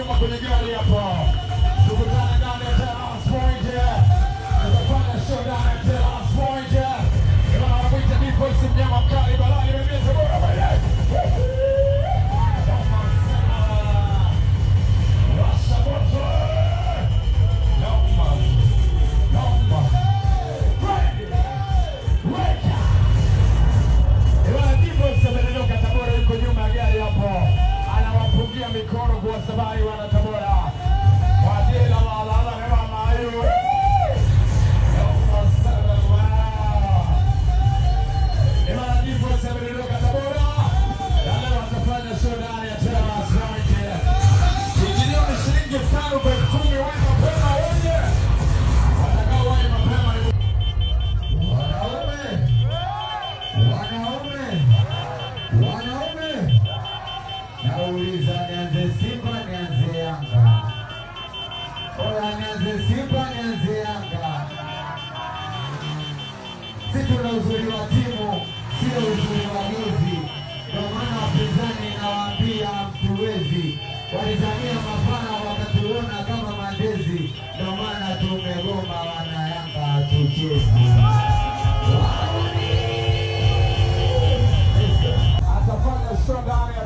nyuma kwenye gari hapo. Tukutane ndani ya Terrace Point. Tutafanya show ndani ya Terrace Point. Kama wanamuita D-Voice mnyama mkali balani mbele bora bwana. Mikono kwa sababu wana Tabora. Wadela wala kama mayo. Ema ndipo sabiri kwa Tabora. Wale watafanya show ndani ya Terrace Point. Kijinio ni shilingi 5 kwa 10 wewe mapema wote. Watakao waje mapema ni wanaume. Nauliza nianze Simba nianze Yanga. Oya nianze Simba nianze Yanga. Sisi tuna uzuri wa timu, sio uzuri wa gozi. Kwa maana wapinzani nawaambia mtuwezi. Walizania mapana wakatuona kama mandezi. Ndio maana tumegoma wana Yanga hatuchezi. Atafanya show ndani ya